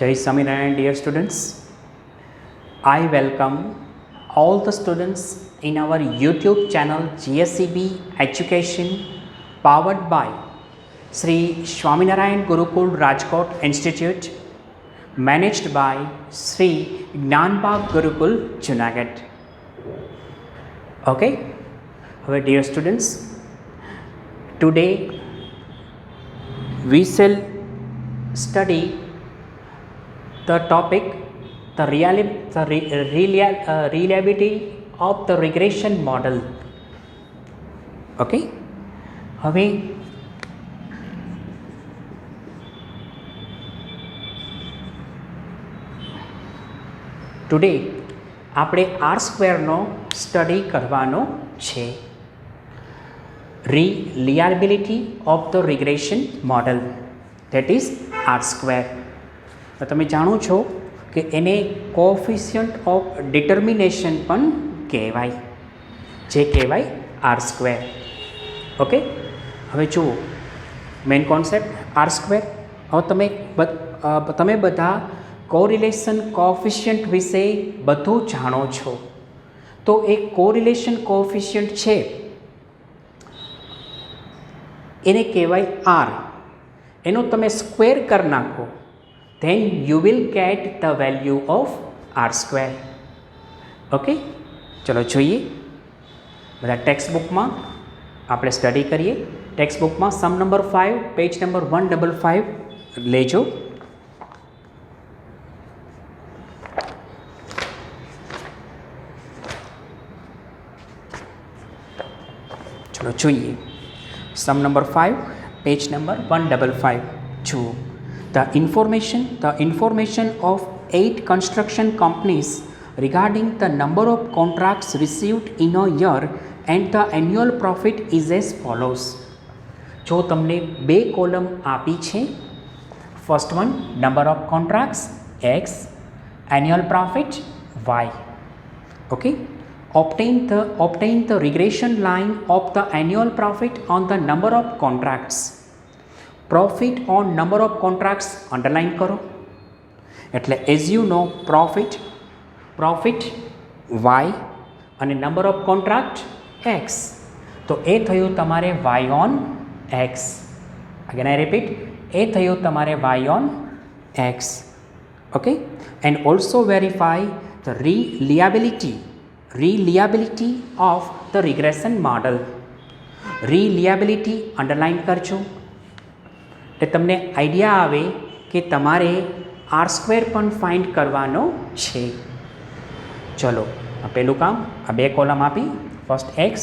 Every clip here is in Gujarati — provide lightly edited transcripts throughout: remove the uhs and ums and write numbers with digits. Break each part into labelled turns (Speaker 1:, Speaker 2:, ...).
Speaker 1: Jai Swaminarayan, dear students. I welcome all the students in our YouTube channel GSCB Education, powered by Sri Swaminarayan Gurukul Rajkot Institute, managed by Sri Gnanbagh Gurukul Junagadh. Okay, our dear students, today we shall study the topic the reliability of the regression model. Okay, હવે ટુડે આપણે આર સ્ક્વેરનો સ્ટડી કરવાનો છે. reliability of the regression model, that is R square. તો તમે જાણો છો કે એને કોએફિશિયન્ટ ઓફ ડિટર્મિનેશન પણ કહેવાય, જે કહેવાય આર સ્ક્વેર. ઓકે, હવે જુઓ મેઇન કોન્સેપ્ટ આર સ્ક્વેર. હવે તમે બધા કોરિલેશન કોએફિશિયન્ટ વિશે બધું જાણો છો. તો એક કોરિલેશન કોએફિશિયન્ટ છે એને કહેવાય આર. એનો તમે સ્ક્વેર કરી નાખો, then you will get the value of R square. Okay, ચલો જોઈએ. બધા ટેક્સ્ટ બુકમાં આપણે સ્ટડી કરીએ. ટેક્સ્ટ બુકમાં સમ નંબર 5 પેજ નંબર 155 લેજો. ચલો જોઈએ. સમ નંબર 5 પેજ નંબર 155 જુઓ. The information of 8 construction companies regarding the number of contracts received in a year and the annual profit is as follows. જો તમને બે કોલમ આપી છે, first one number of contracts x, annual profit y. Okay, obtain the regression line of the annual profit on the number of contracts. Profit on number of contracts underline કરો. એટલે as you know profit y અને નંબર ઓફ કોન્ટ્રાક્ટ એક્સ. તો એ થયું તમારે y on x. Again I repeat, એ થયું તમારે y on x. Okay, and also verify the reliability of the regression model. reliability underline કરજો એટલે તમને આઈડિયા આવે કે તમારે આર સ્ક્વેર પણ ફાઇન્ડ કરવાનો છે. ચલો, પહેલું કામ, આ બે કોલમ આપી. First x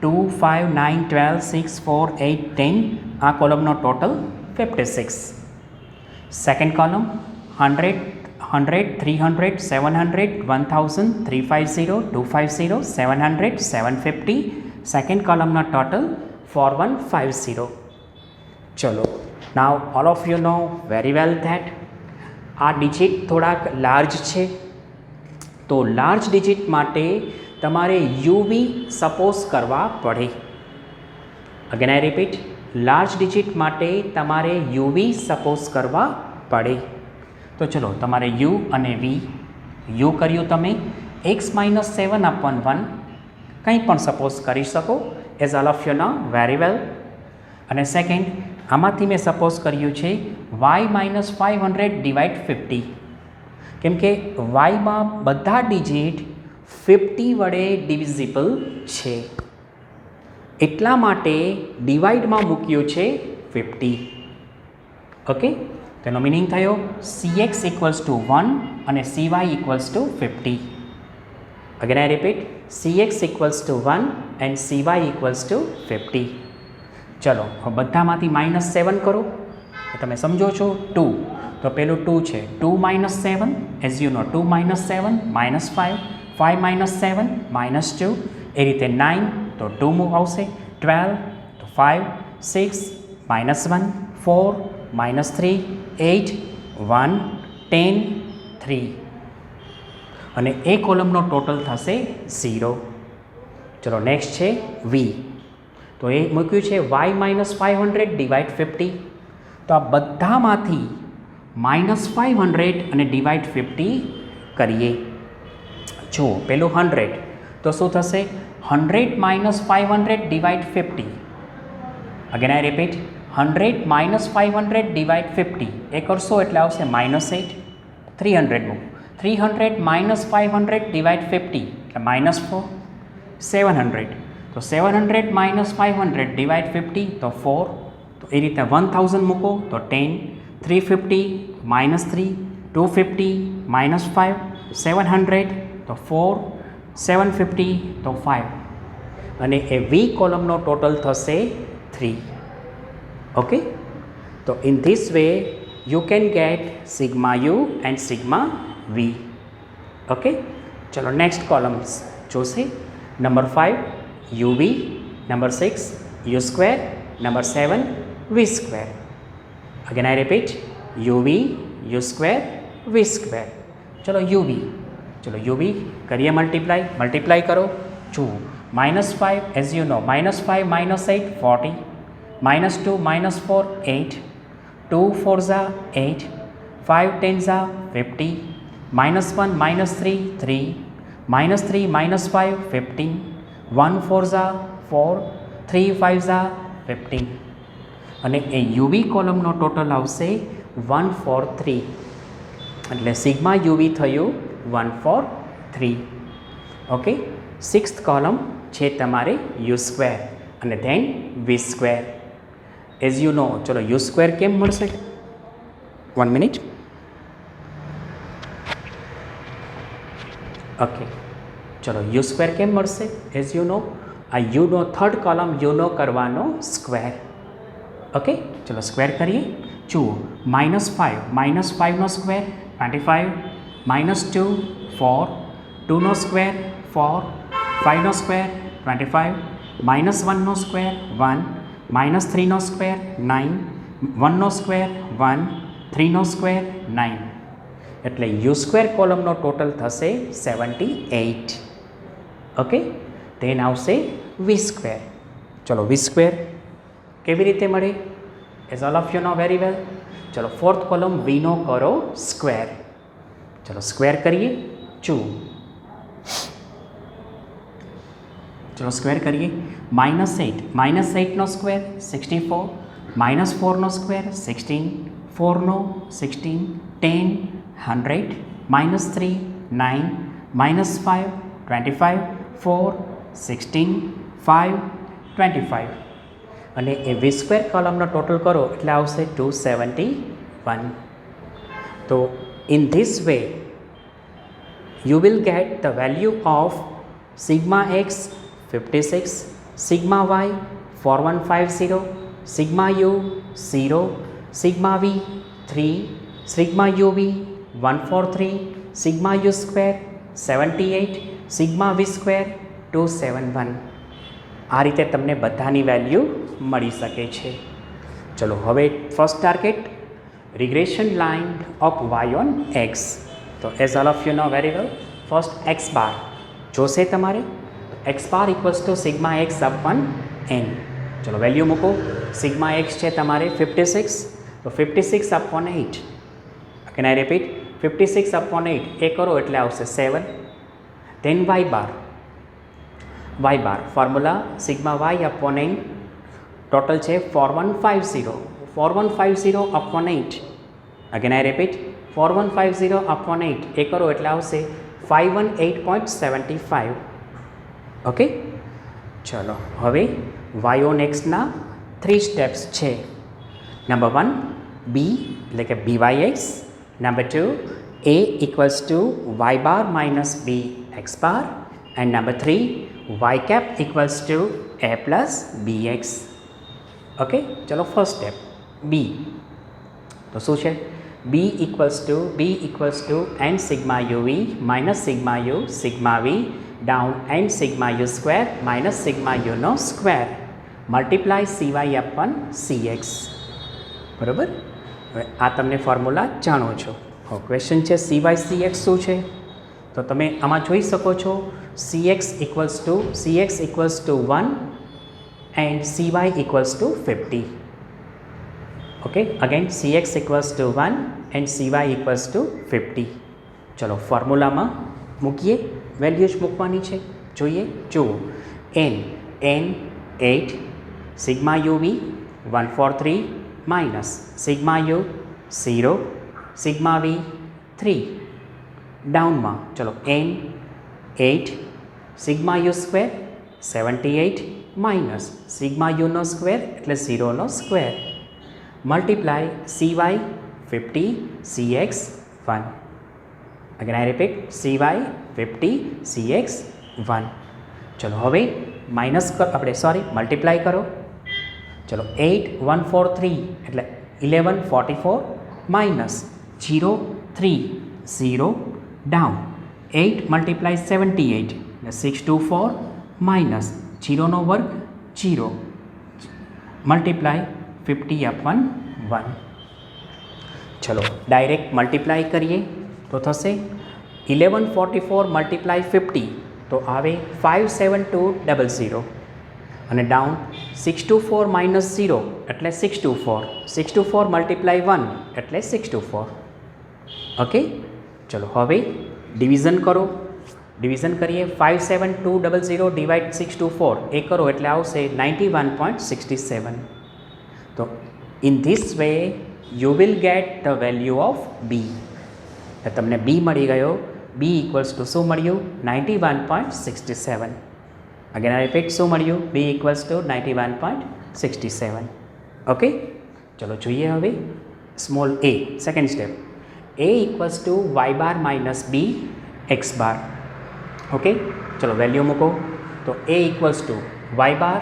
Speaker 1: 2, 5, 9, 12, 6, 4, 8, 10. આ કોલમનો ટોટલ 56. Second column 100, 300, 700, 1000, 350, 250, 700, 750. સેકન્ડ કોલમનો ટોટલ 4150. ચલો, now all of you know very well that આ ડિજિટ થોડાક લાર્જ છે. તો લાર્જ ડિજિટ માટે તમારે યુવી સપોઝ કરવા પડે. Again I repeat, large digit માટે તમારે યુવી સપોઝ કરવા પડે. તો ચલો, તમારે યુ અને વી. યુ કર્યું તમે x-7/1 કંઈ પણ સપોઝ કરી શકો, as all of you know very વેલ. અને સેકન્ડ, આમાંથી મેં સપોઝ કર્યું છે y-500 ડિવાઇડ 50, કેમ કે વાયમાં બધા ડિજિટ 50 વડે ડિવિઝિબલ છે, એટલા માટે ડિવાઇડમાં મૂક્યું છે 50. ઓકે, તેનો મિનિંગ થયો cx = 1 અને cy = 50. Again I repeat, cx = 1 and cy = 50. ચલો, બધામાંથી -7 કરો. તમે સમજો છો 2, તો પેલું 2 છે, 2 - 7 એઝ યુ નો 2 - 7 -5, 5 - 7 -2. એ રીતે 9, તો 2 મૂવ આવશે. 12, તો 5, 6 -1, 4 -3, 8, 1, 10, 3. અને એ કોલમનો ટોટલ થશે 0. ચલો, નેક્સ્ટ છે વી. તો એ મૂક્યું છે y-500 ડિવાઇડ 50. તો આ બધામાંથી -500 અને ડિવાઇડ 50 કરીએ. જો પેલું 100 તો શું થશે? 100 - 500 divide 50. Again I repeat, 100 - 500 divide 50 એ કરશો એટલે આવશે -8. 300 મૂકો. 300 - 500 ડિવાઇડ 50 એટલે -4. 700 તો 700 - 500 ડિવાઇડ 50 તો 4. તો એ રીતે 1000 મૂકો તો 10. 350 -3. 250 -5. 700 તો 4. 750 તો 5. અને એ વી કોલમનો ટોટલ થશે 3. ઓકે, તો in this way you can get sigma u and sigma v. Okay, ચલો નેક્સ્ટ કોલમ્સ જોશે. Number 5 uv, number 6 u square, number 7 v square. Again I repeat, uv, u square, v square. ચલો uv, ચલો uv કરીએ મલ્ટીપ્લાય કરો. જુઓ -5 as you no, -5 - 8 40, -2 - 4 8, 2 4s 8, 5 10s 50, -1 - 3 3, -3 - 5 15, 1 4s 4, 3 5s 15. અને એ યુવી કોલમનો ટોટલ આવશે 143. એટલે સિગ્મા યુવી થયું 143. ઓકે, સિક્સ્થ કોલમ છે તમારે યુ સ્ક્વેર અને then we square. As you નો, ચલો યુ સ્ક્વેર કેમ મળશે? 1 મિનિટ. ઓકે, ચલો યુ સ્ક્વેર કેમ મળશે? એઝ યુ નો, આ યુનો થર્ડ કોલમ યુનો કરવાનો સ્ક્વેર. ઓકે, ચલો સ્ક્વેર કરીએ. જુઓ -5 - 5 નો સ્ક્વેર 25, -2 4, 2 નો સ્ક્વેર 4, 5 નો સ્ક્વેર 25, -1 નો સ્ક્વેર 1, -3 નો સ્ક્વેર 9, 1 નો સ્ક્વેર 1, 3 નો સ્ક્વેર 9. એટલે યુ સ્ક્વેર કોલમનો ટોટલ થશે 78. ઓકે, ધેન આવશે વી સ્ક્વેર. ચલો વી સ્ક્વેર કેવી રીતે મળે? As all of you know very વેલ. ચલો ફોર્થ કોલમ વીનો કરો સ્ક્વેર. ચલો સ્ક્વેર કરીએ. જુઓ, ચલો સ્ક્વેર કરીએ. -8 નો સ્ક્વેર 64, -4 નો સ્ક્વેર 16, 4 નો 16, 10, 100, -3 9, -5 25, 4 16, 5 25. અને એ વી સ્ક્વેર કોલમનો ટોટલ કરો એટલે આવશે 271. તો in this way you will get the value of sigma x 56, sigma y 4150, sigma u 0, sigma v 3, sigma uv 143, sigma u square 78, sigma v square 271. આ રીતે તમને બધાની વેલ્યુ મળી શકે છે. ચલો હવે first target, regression line of y on x. તો as all of you know very well, first x bar જોશે તમારે. X bar equals to sigma x upon n. ચલો વેલ્યુ મૂકો. સિગ્મા એક્સ છે તમારે 56, તો 56 upon 8. Can I repeat, 56 upon 8 એ કરો એટલે આવશે 7. Then y bar formula sigma y upon n, total છે 4150. 4150 upon 8. Again I repeat, 4150 upon 8 એ કરો એટલે આવશે 518.75. ઓકે, ચલો હવે વાય ઓન એક્સના 3 સ્ટેપ્સ છે. નંબર 1 બી એટલે કે BYX. Number 2 A equals to y bar minus b x bar. And number 3 y cap equals to A plus BX. Okay, ચલો ફર્સ્ટ સ્ટેપ બી. તો શું છે? b equals to n sigma uv minus sigma u sigma v down n sigma u square minus sigma u નો square multiply cy upon cx. બરાબર, હવે આ તમને ફોર્મ્યુલા જાણો છો. હવે ક્વેશ્ચન છે cy cx શું છે? તો તમે આમાં જોઈ શકો છો cx equals to 1 and cy equals to 50. Okay, again cx equals to 1 and cy equals to 50. ચલો ફોર્મ્યુલામાં મૂકીએ, વેલ્યુઝ મૂકવાની છે. જોઈએ, જુઓ, n 8 sigma uv 143 minus sigma u 0 sigma v 3. ડાઉનમાં ચલો n 8 sigma u square 78 minus sigma યુનો સ્ક્વેર એટલે 0નો square multiply cy 50 cx 1. Again I repeat, cy 50 cx 1. ચલો હવે માઇનસ મલ્ટીપ્લાય કરો. ચલો 8 143 એટલે 1144 માઇનસ 0 3 0 ડાઉન 8 મલ્ટીપ્લાય 78 એટલે 624 માઇનસ 0નો વર્ગ 0 મલ્ટીપ્લાય 50 upon 1. ચલો ડાયરેક્ટ મલ્ટીપ્લાય કરીએ તો થશે 1144 મલ્ટીપ્લાય 50 તો આવે 57200 અને ડાઉન 624 માઇનસ 0 એટલે 624 624 મલ્ટીપ્લાય 1 એટલે 624. ઓકે, ચલો હવે ડિવિઝન કરો. ડિવિઝન કરીએ 57200 ડિવાઇડ 624 એ કરો એટલે આવશે 91.67. તો in this way you will get the value of b. તમને બી મળી ગયો. બી ઇક્વલ્સ ટુ શું મળ્યું? 91.67. અગેન આઈ રિપીટ, શું મળ્યું? બી ઇક્વલ્સ ટુ 91.67. ઓકે, ચલો જોઈએ હવે small a, second step. A equals to y bar minus b x bar. Okay, ચલો વેલ્યુ મૂકો. તો a equals to y bar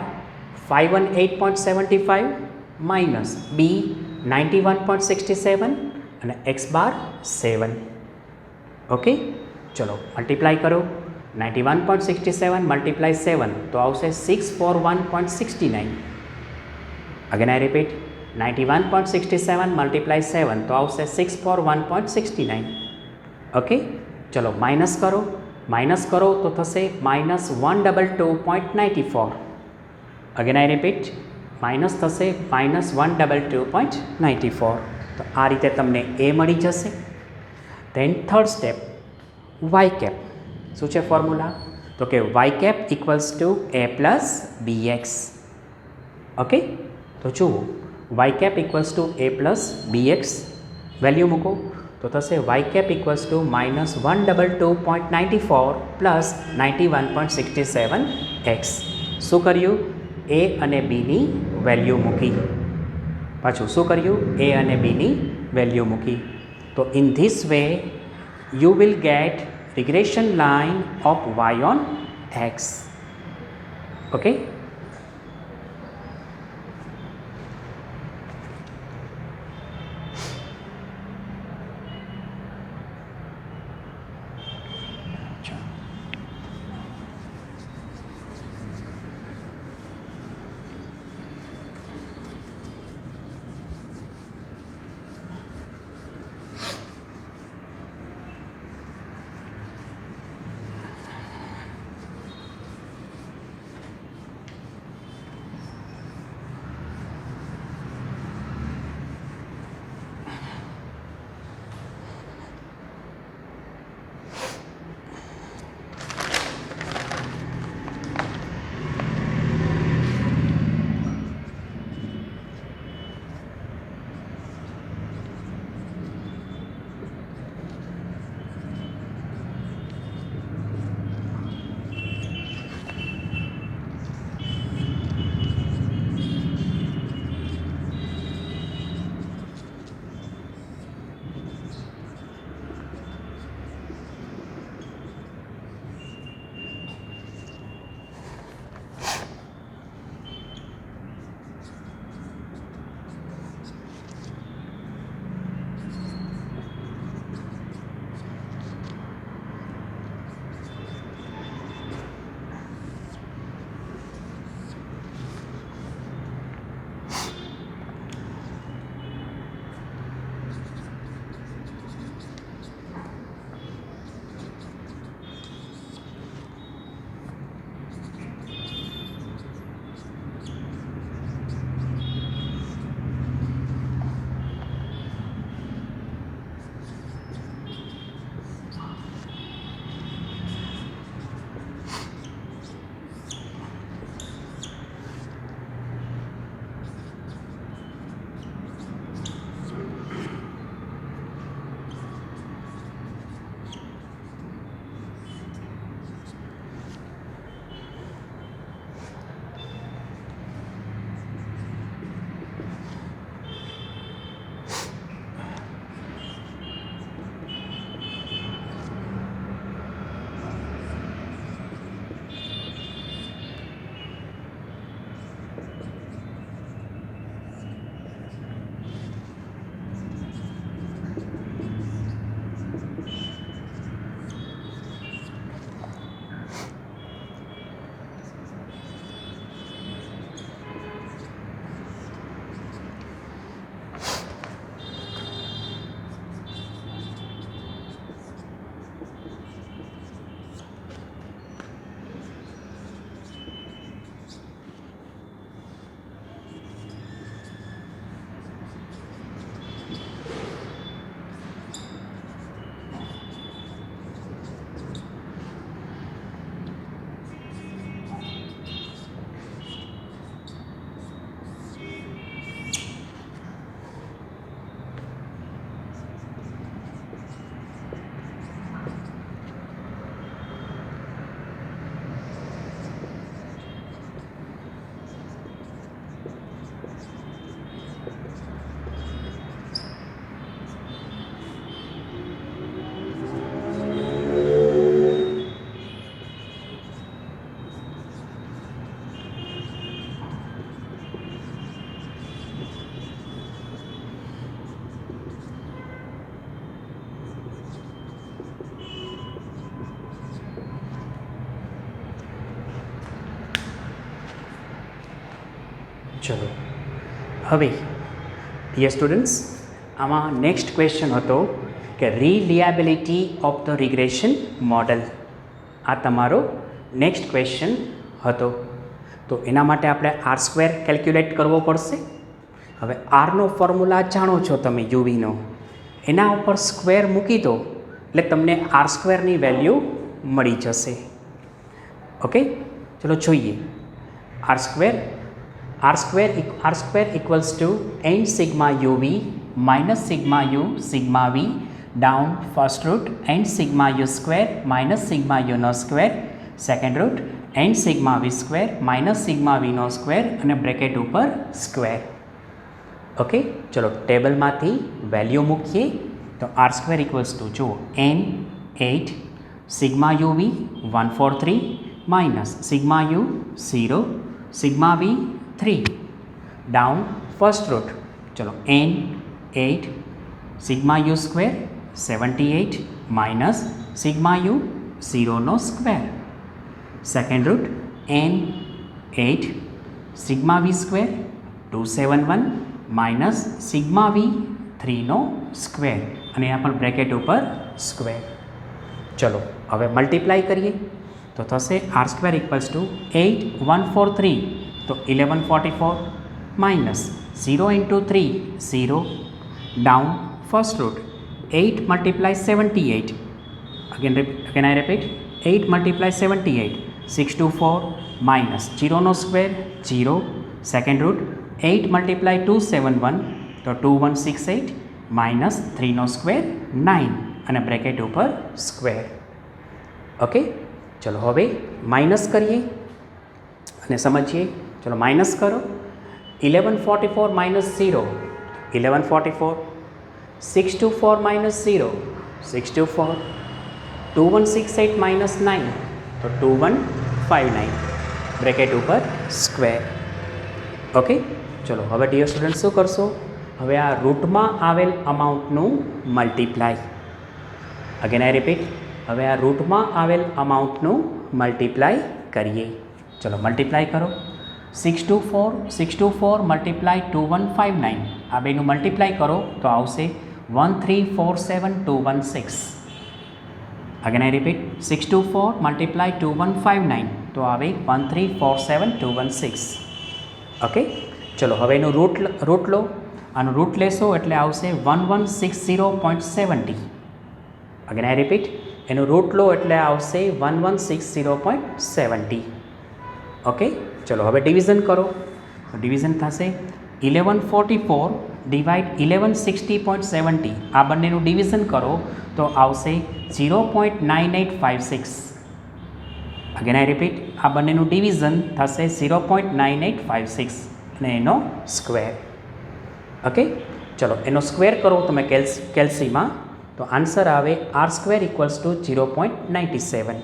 Speaker 1: 518.75 minus b 91.67 અને એક્સ બાર 7. ઓકે, ચલો મલ્ટીપ્લાય કરો. 91.67 મલ્ટીપ્લાય 7 તો આવશે 641.69. અગેન આઈ રિપીટ, 91.67 મલ્ટીપ્લાય 7 તો આવશે 641.69. ઓકે, ચલો માઇનસ કરો. માઇનસ કરો તો થશે minus 122.94. Again I repeat, minus થશે માઇનસ 122.94. તો આ રીતે તમને એ મળી જશે. Then third step, y cap. શું છે ફોર્મ્યુલા? તો કે y cap equals to a plus b x. Okay, તો જુઓ, y cap equals to a plus b x. Value મૂકો તો થશે y cap equals to minus 122.94 plus 91.67 x. શું કર્યું? એ અને બીની વેલ્યુ મૂકી. પાછું શું કર્યું? એ અને બીની વેલ્યુ મૂકી. તો in this way you will gate regression line of y on x. Okay, ચલો હવે ડિયર સ્ટુડન્ટ્સ, આમાં નેક્સ્ટ ક્વેશ્ચન હતો કે રિલિયાબિલિટી ઓફ ધ રિગ્રેશન મોડલ. આ તમારો નેક્સ્ટ ક્વેશ્ચન હતો. તો એના માટે આપણે આર સ્ક્વેર કેલ્ક્યુલેટ કરવો પડશે. હવે આરનો ફોર્મ્યુલા જાણો છો તમે યુવીનો, એના ઉપર સ્ક્વેર મૂકી દો એટલે તમને આર સ્ક્વેરની વેલ્યુ મળી જશે. ઓકે, ચલો જોઈએ. R square equals to n sigma uv minus sigma u sigma v down first root n sigma u square minus sigma યુનો square second root n sigma v square minus sigma વીનો સ્ક્વેર અને બ્રેકેટ ઉપર સ્ક્વેર. ઓકે, ચલો ટેબલમાંથી વેલ્યુ મૂકીએ તો આર સ્ક્વેર ઇક્વલ્સ ટુ જુઓ n 8 sigma u v 143 minus sigma u 0 sigma v 3 down first root ચલો n 8 sigma u square 78 minus sigma u 0નો square second root n 8 sigma v square 271 minus sigma v 3નો સ્ક્વેર અને અહીંયા પણ બ્રેકેટ ઉપર સ્ક્વેર. ચલો હવે મલ્ટીપ્લાય કરીએ તો થશે આર સ્ક્વેર ઇક્વલ્સ ટુ 8143 તો 1144 minus 0 into 3 0 down first root 8 multiply 78 again I repeat 8 multiply 78 624 minus 0નો સ્ક્વેર 0 સેકન્ડ રૂટ 8 મલ્ટીપ્લાય 271 તો 2168 માઇનસ 3નો સ્ક્વેર 9 અને બ્રેકેટ ઉપર સ્ક્વેર. ઓકે, ચલો હવે માઇનસ કરીએ અને સમજીએ. ચલો માઇનસ કરો 1144 માઇનસ 0 1144 624 માઇનસ 0 624 2168 માઇનસ 9 તો 2159 બ્રેકેટ ઉપર સ્ક્વેર. ઓકે, ચલો હવે ડિયર સ્ટુડન્ટ શું કરશો? હવે આ રૂટમાં આવેલ અમાઉન્ટનું મલ્ટીપ્લાય. અગેન આઈ રિપીટ, હવે આ રૂટમાં આવેલ અમાઉન્ટનું મલ્ટીપ્લાય કરીએ. ચલો મલ્ટીપ્લાય કરો 624 મલ્ટીપ્લાય 2159 આ બેનું મલ્ટીપ્લાય કરો તો આવશે 1347216. અગેન આઈ રિપીટ 624 મલ્ટીપ્લાય 2159 તો આવે 1347216. ઓકે, ચલો હવે એનું રૂટ લો. આનું રૂટ લેશો એટલે આવશે 1160.70. અગેન આઈ રિપીટ, એનું રૂટ લો એટલે આવશે 1160.70. ઓકે, ચલો હવે ડિવિઝન કરો. ડિવિઝન થશે 1144 ડિવાઇડ 1160.70 આ બંનેનું ડિવિઝન કરો તો આવશે 0.9856. અગેન આઈ રિપીટ, આ બંનેનું ડિવિઝન થશે 0.9856 અને એનો સ્ક્વેર. ઓકે, ચલો એનો સ્ક્વેર કરો તમે કેલ્સીમાં તો આન્સર આવે r square equals to 0.97.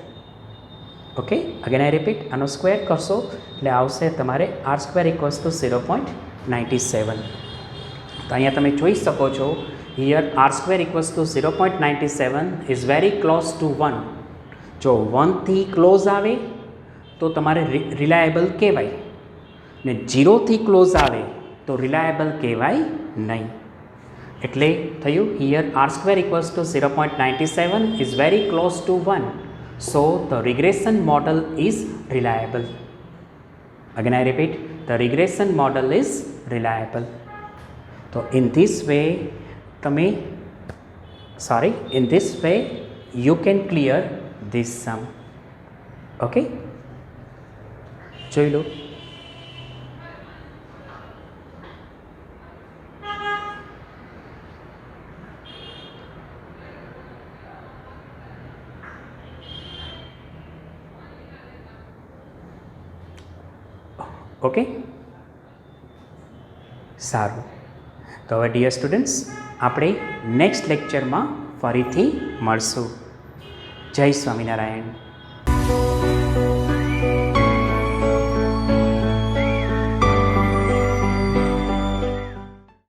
Speaker 1: Okay, again I repeat, આનો સ્ક્વેર કરશો એટલે આવશે તમારે આર સ્ક્વેર ઇક્વલ્સ ટુ 0.97. તો અહીંયા તમે જોઈ શકો છો here r square equals to 0.97 is very close to 1. જો 1થી ક્લોઝ આવે તો તમારે રિલાયેબલ કહેવાય ને 0થી ક્લોઝ આવે તો રિલાયેબલ કહેવાય નહીં. એટલે થયું here r square equals to 0.97 is very close to 1. So the regression model is reliable. Again I repeat, the regression model is reliable. તો in this way you can clear this sum. Okay, જોઈ લો. ઓકે, સારું. તો હવે ડિયર સ્ટુડન્ટ્સ, આપણે નેક્સ્ટ લેક્ચરમાં ફરીથી મળશું. જય સ્વામિનારાયણ.